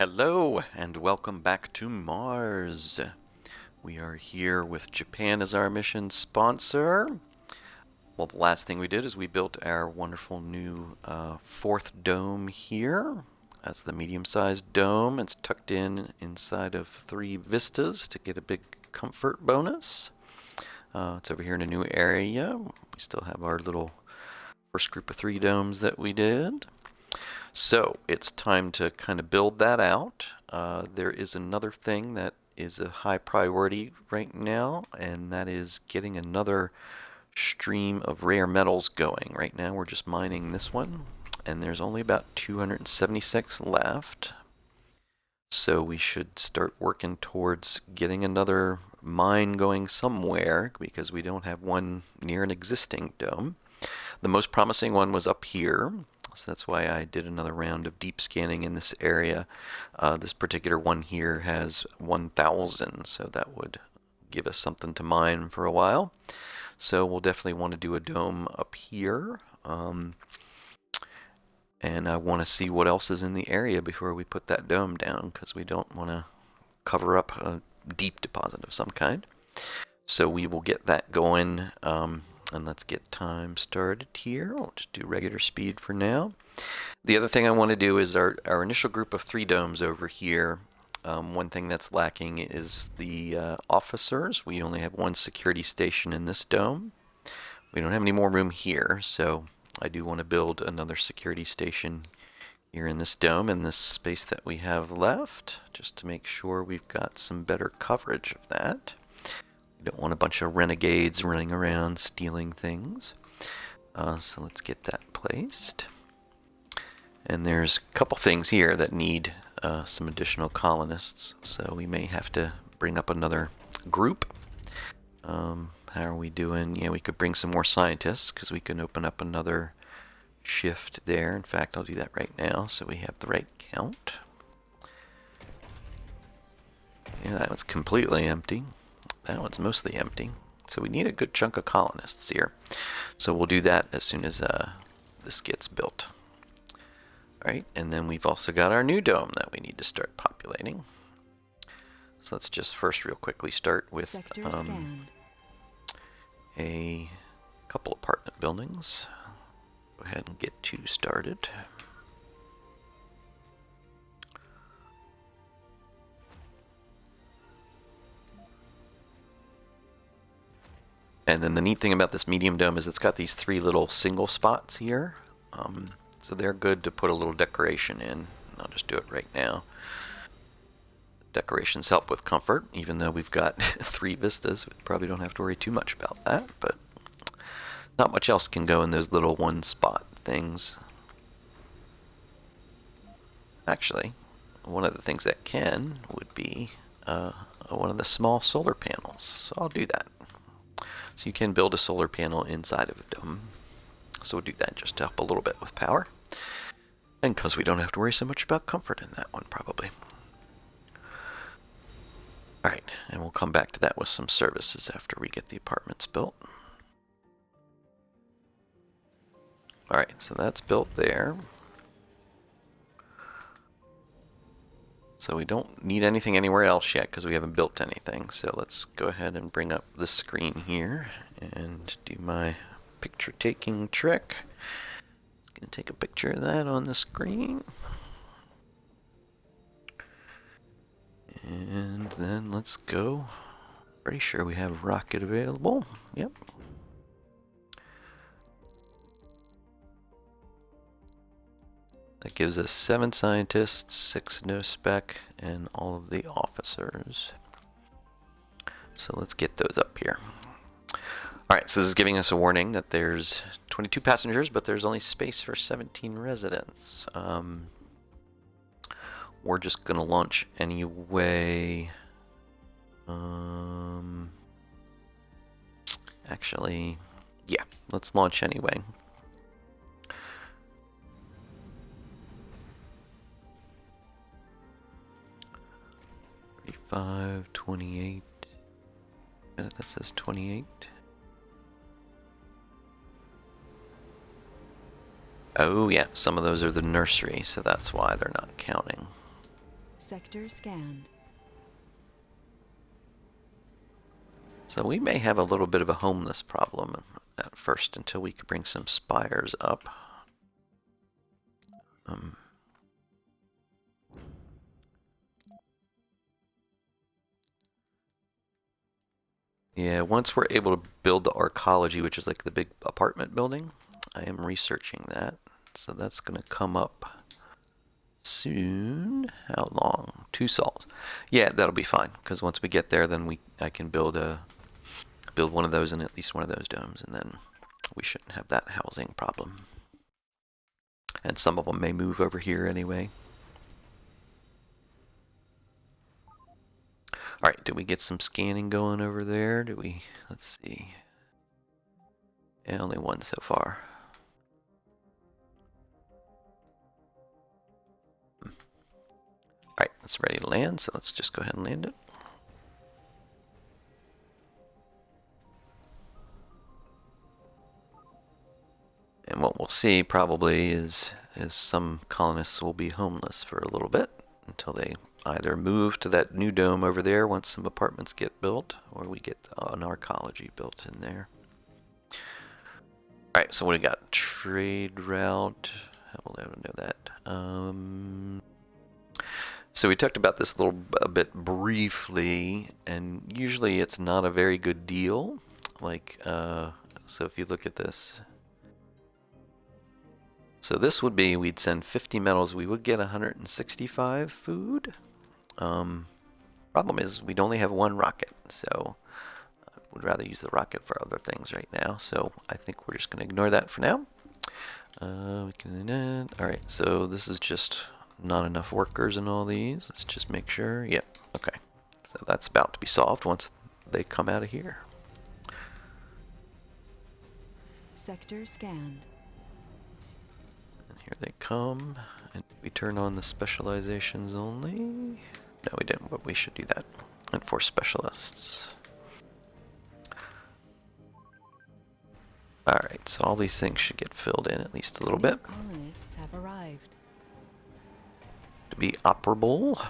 Hello and welcome back to Mars. We are here with Japan as our mission sponsor. Well, the last thing we did is we built our wonderful new fourth dome here. That's the medium-sized dome. It's tucked in inside of 3 vistas to get a big comfort bonus. It's over here in a new area. We still have our little first group of 3 domes that we did. So it's time to kind of build that out. There is another thing that is a high priority right now, and that is getting another stream of rare metals going. Right now we're just mining this one, and there's only about 276 left. So we should start working towards getting another mine going somewhere, because we don't have one near an existing dome. The most promising one was up here. So that's why I did another round of deep scanning in this area. This particular one here has 1,000, so that would give us something to mine for a while. So we'll definitely want to do a dome up here. And I want to see what else is in the area before we put that dome down, because we don't want to cover up a deep deposit of some kind. So we will get that going. And let's get time started here. I'll just do regular speed for now. The other thing I want to do is our initial group of 3 domes over here. One thing that's lacking is the officers. We only have 1 security station in this dome. We don't have any more room here, so I do want to build another security station here in this dome, in this space that we have left, just to make sure we've got some better coverage of that. We don't want a bunch of renegades running around stealing things. So let's get that placed. And there's a couple things here that need some additional colonists, so we may have to bring up another group. How are we doing? Yeah, we could bring some more scientists, because we can open up another shift there. In fact, I'll do that right now so we have the right count. Yeah, that was completely empty. That one's mostly empty. So we need a good chunk of colonists here. So we'll do that as soon as this gets built. Alright, and then we've also got our new dome that we need to start populating. So let's just first real quickly start with a couple apartment buildings. Go ahead and get 2 started. And then the neat thing about this medium dome is it's got these 3 little single spots here. So they're good to put a little decoration in. I'll just do it right now. Decorations help with comfort, even though we've got 3 vistas. We probably don't have to worry too much about that, but not much else can go in those little 1-spot things. Actually, one of the things that can would be one of the small solar panels. So I'll do that. So you can build a solar panel inside of a dome. So we'll do that just to help a little bit with power. And because we don't have to worry so much about comfort in that one, probably. Alright, and we'll come back to that with some services after we get the apartments built. Alright, so that's built there. So we don't need anything anywhere else yet because we haven't built anything. So let's go ahead and bring up the screen here and do my picture taking trick. Just gonna take a picture of that on the screen. And then let's go. Pretty sure we have rocket available. Yep. That gives us 7 scientists, 6 no spec, and all of the officers. So let's get those up here. Alright, so this is giving us a warning that there's 22 passengers, but there's only space for 17 residents. We're just going to launch anyway. Actually, yeah, let's launch anyway. 35, 28. That says 28. Oh yeah, some of those are the nursery, so that's why they're not counting. Sector scanned. So we may have a little bit of a homeless problem at first until we can bring some spires up. Yeah, once we're able to build the Arcology, which is like the big apartment building, I am researching that. So that's going to come up soon. How long? 2 sols. Yeah, that'll be fine, because once we get there, then I can build one of those in at least one of those domes, and then we shouldn't have that housing problem. And some of them may move over here anyway. All right, did we get some scanning going over there? Did we? Let's see. Yeah, only one so far. All right, it's ready to land, so let's just go ahead and land it. And what we'll see probably is some colonists will be homeless for a little bit until they either move to that new dome over there once some apartments get built, or we get an Arcology built in there. Alright, so what do we got? Trade route. How will I know that? So we talked about this a bit briefly, and usually it's not a very good deal. Like, so if you look at this. So this would be, we'd send 50 metals, we would get 165 food. Problem is, we'd only have 1 rocket, so I would rather use the rocket for other things right now. So I think we're just going to ignore that for now. Alright, so this is just not enough workers in all these. Let's just make sure. Yep, okay. So that's about to be solved once they come out of here. Sector scanned. Here they come, and we turn on the specializations only. No, we didn't, but we should do that. And for specialists. Alright, so all these things should get filled in at least a little bit. Colonists have arrived. To be operable.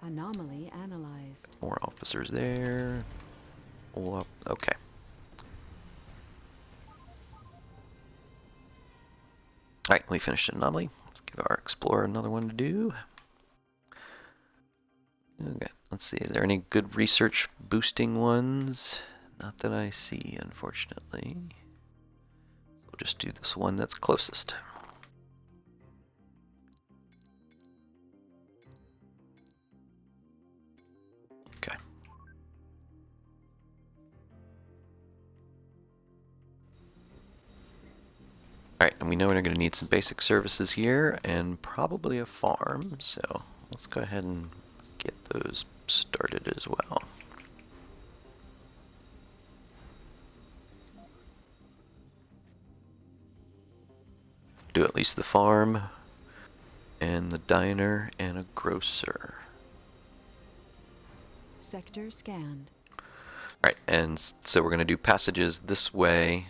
Anomaly analyzed. More officers there. Okay. Alright, we finished an anomaly. Let's give our explorer another one to do. Okay, let's see. Is there any good research boosting ones? Not that I see, unfortunately. We'll just do this one that's closest. Okay. Alright, and we know we're going to need some basic services here and probably a farm, so let's go ahead and get those started as well. Do at least the farm and the diner and a grocer. Sector scanned. Alright, and so we're going to do passages this way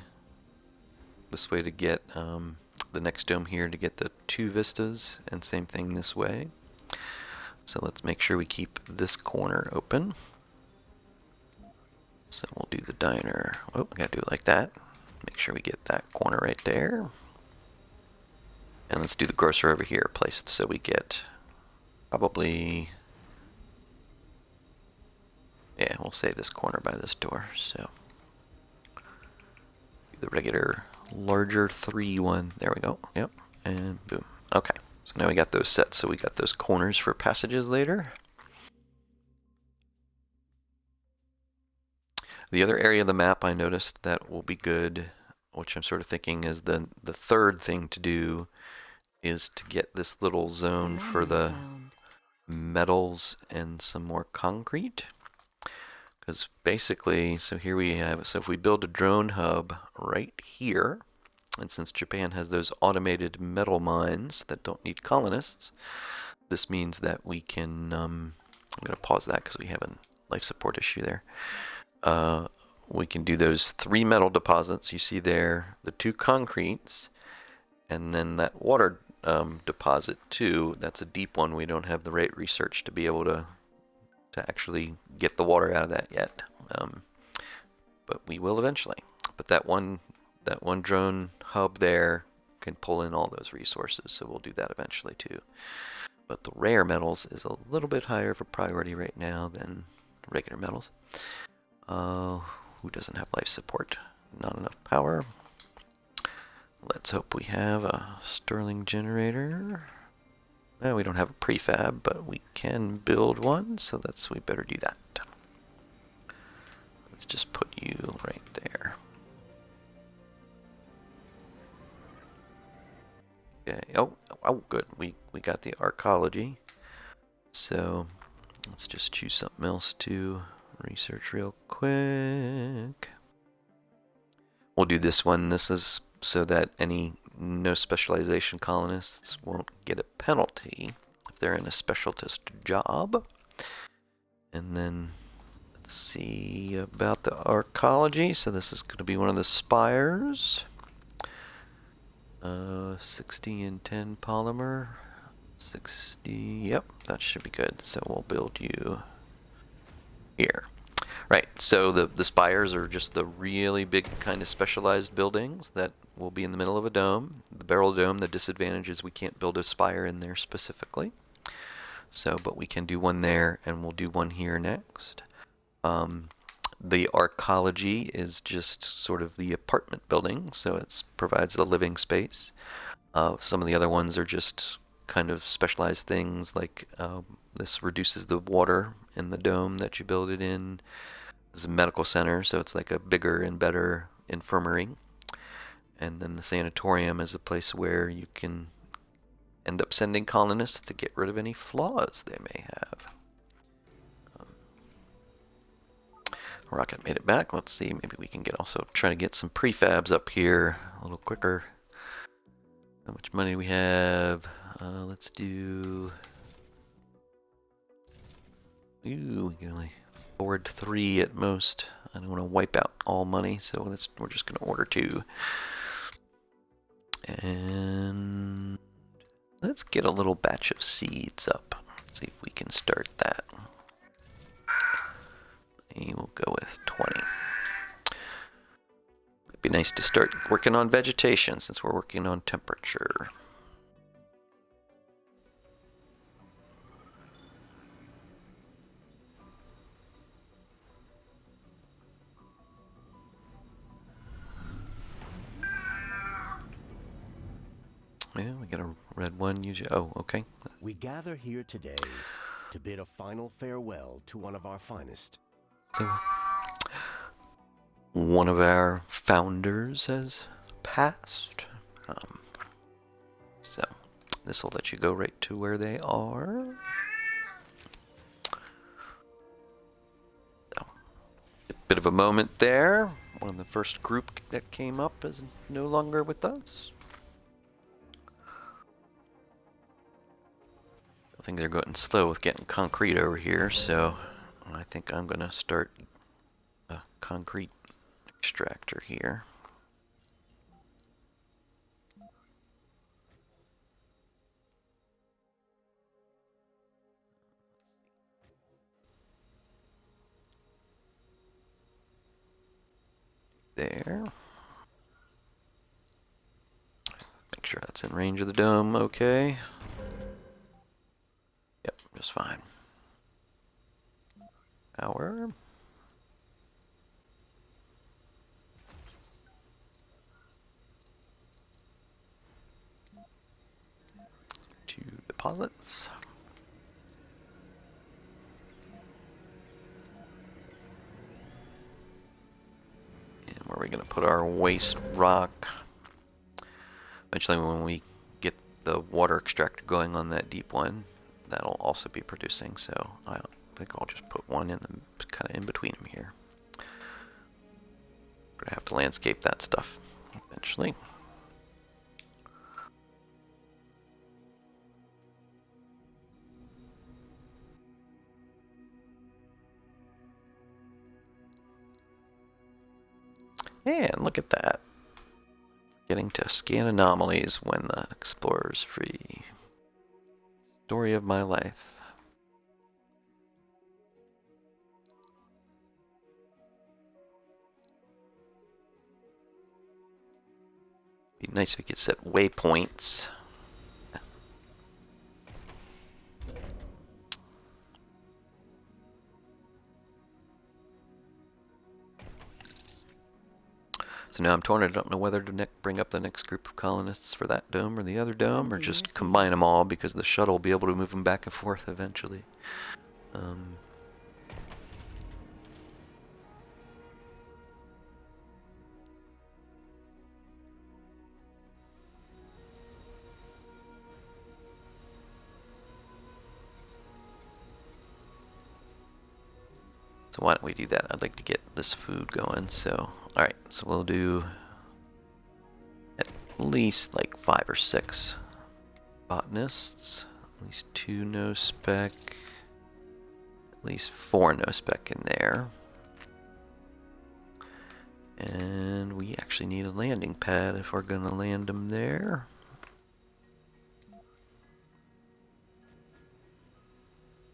to get the next dome here to get the 2 vistas, and same thing this way. So let's make sure we keep this corner open. So we'll do the diner. Oh, we gotta do it like that. Make sure we get that corner right there. And let's do the grocer over here, placed so we get probably, yeah, we'll say this corner by this door. So do the regular larger 3 one. There we go. Yep. And boom. Okay. So now we got those set, so we got those corners for passages later. The other area of the map I noticed that will be good, which I'm sort of thinking is the third thing to do, is to get this little zone for the metals and some more concrete. Because basically, so here we have, so if we build a drone hub right here, and since Japan has those automated metal mines that don't need colonists, this means that we can, I'm going to pause that because we have a life support issue there. We can do those 3 metal deposits you see there, the 2 concretes, and then that water deposit too. That's a deep one. We don't have the right research to be able to actually get the water out of that yet. But we will eventually. But that one drone hub there can pull in all those resources, so we'll do that eventually too. But the rare metals is a little bit higher of a priority right now than regular metals. Who doesn't have life support? Not enough power. Let's hope we have a Stirling generator. Well, we don't have a prefab, but we can build one, so we better do that. Let's just put you right there. Okay. Oh, good. We got the Arcology. So let's just choose something else to research real quick. We'll do this one. This is so that no specialization colonists won't get a penalty if they're in a specialist job. And then let's see about the Arcology. So this is going to be one of the spires. 60 and 10 polymer. 60. Yep, that should be good. So we'll build you here. Right, so the spires are just the really big kind of specialized buildings that will be in the middle of a dome. The barrel dome, the disadvantage is we can't build a spire in there specifically. So, but we can do one there, and we'll do one here next. The Arcology is just sort of the apartment building, so it provides the living space. Some of the other ones are just kind of specialized things, like this reduces the water in the dome that you build it in. This is a medical center, so it's like a bigger and better infirmary. And then the sanatorium is a place where you can end up sending colonists to get rid of any flaws they may have. Rocket made it back. Let's see, maybe we can also try to get some prefabs up here a little quicker. How much money we have? Let's do... Ooh, we can only afford 3 at most. I don't want to wipe out all money, so we're just going to order 2. And let's get a little batch of seeds up. See if we can start that. We'll go with 20. It'd be nice to start working on vegetation since we're working on temperature. Yeah, we got a red one. Oh, okay. We gather here today to bid a final farewell to one of our finest. So, one of our founders has passed. So, this will let you go right to where they are. So, a bit of a moment there. One of the first group that came up is no longer with us. I think they're going slow with getting concrete over here, so I think I'm going to start a concrete extractor here. There. Make sure that's in range of the dome, okay. Yep, just fine. Power. Two deposits. And where are we going to put our waste rock? Eventually when we get the water extractor going on that deep one, that'll also be producing, so I think I'll just put one in the kind of in between them here. Gonna have to landscape that stuff eventually. And look at that. Getting to scan anomalies when the explorer's free. Story of my life. Be nice if we could set waypoints. So now I'm torn. I don't know whether to bring up the next group of colonists for that dome or the other dome, or just combine them all because the shuttle will be able to move them back and forth eventually. So why don't we do that? I'd like to get this food going. So, alright, so we'll do at least like 5 or 6 botanists, at least 2 no spec, at least 4 no spec in there. And we actually need a landing pad if we're going to land them there.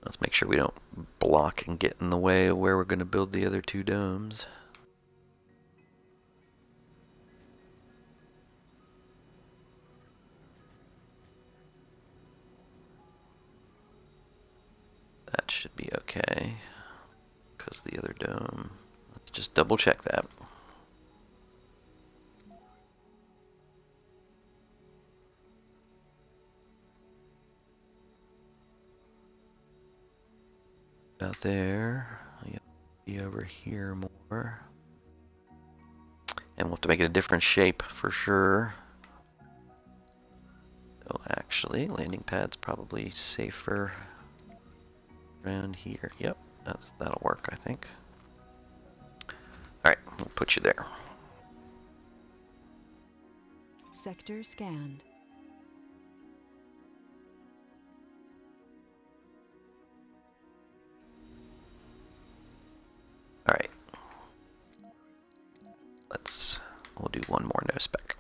Let's make sure we don't block and get in the way of where we're going to build the other 2 domes. That should be okay. Because the other dome... Let's just double check that. About there. Be over here more. And we'll have to make it a different shape for sure. So actually, landing pad's probably safer around here. Yep, that'll work, I think. Alright, we'll put you there. Sector scanned. Alright. We'll do 1 more no spec.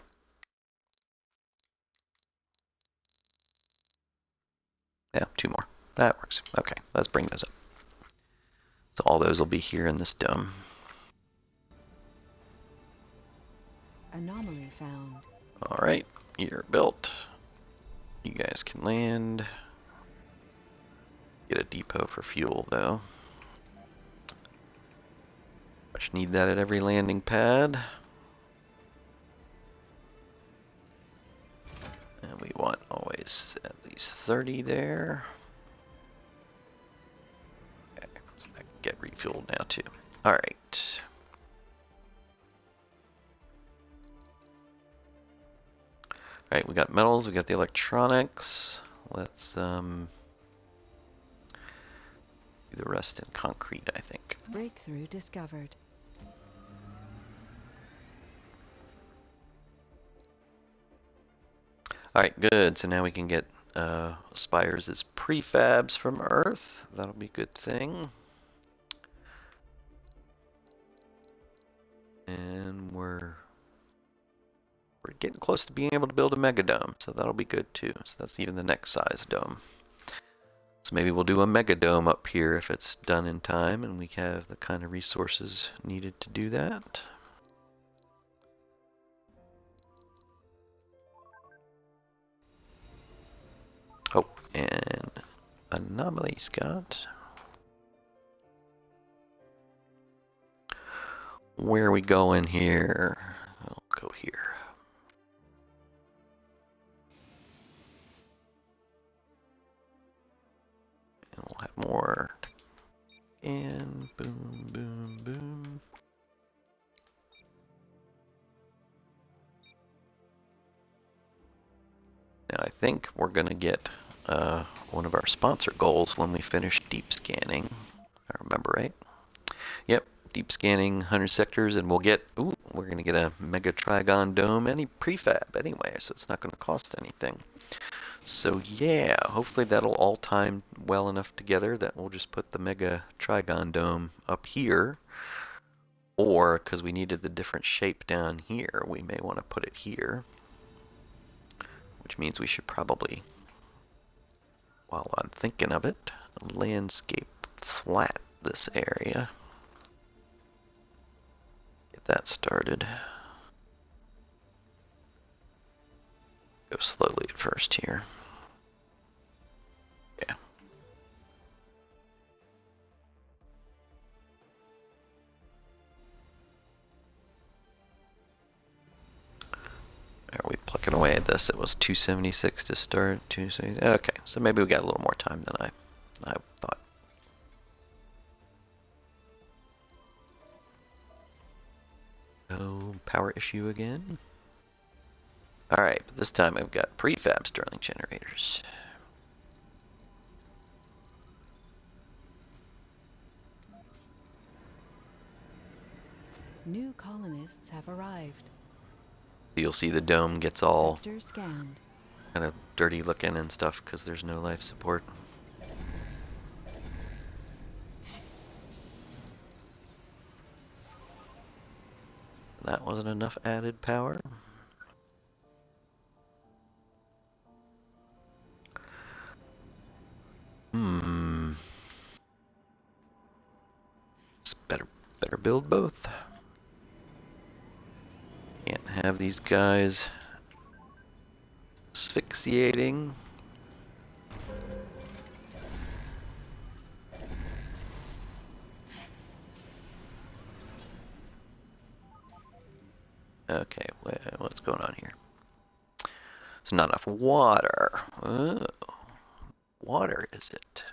Yeah, 2 more. That works. Okay, let's bring those up. So all those will be here in this dome. Anomaly found. Alright, you're built. You guys can land. Get a depot for fuel though. Much need that at every landing pad. And we want always at least 30 there. Okay, so that can get refueled now too. Alright. Alright, we got metals, we got the electronics. Let's do the rest in concrete, I think. Breakthrough discovered. Alright, good. So now we can get spires as prefabs from Earth. That'll be a good thing. And we're getting close to being able to build a mega dome, so that'll be good too. So that's even the next size dome. So maybe we'll do a mega dome up here if it's done in time and we have the kind of resources needed to do that. Oh, and anomaly, Scott. Where are we going here? I'll go here. And we'll have more. And boom, boom, boom. Now I think we're going to get one of our sponsor goals when we finish deep scanning. If I remember right. Yep, deep scanning 100 sectors, and we'll get, we're going to get a mega trigon dome, any prefab anyway, so it's not going to cost anything. So yeah, hopefully that'll all time well enough together that we'll just put the mega trigon dome up here. Or, because we needed the different shape down here, we may want to put it here. Which means we should probably, while I'm thinking of it, landscape flat this area. Get that started. Go slowly at first here. Yeah. Are we plucking away at this? It was 276 to start. 270. Okay, so maybe we got a little more time than I thought. Oh, power issue again. All right, but this time I've got prefab Stirling generators. New colonists have arrived. You'll see the dome gets all Sector scanned. kind of dirty looking and stuff because there's no life support. That wasn't enough added power. It's better build both. Can't have these guys asphyxiating. Okay, what's going on here? It's not enough water. Oh, water is it?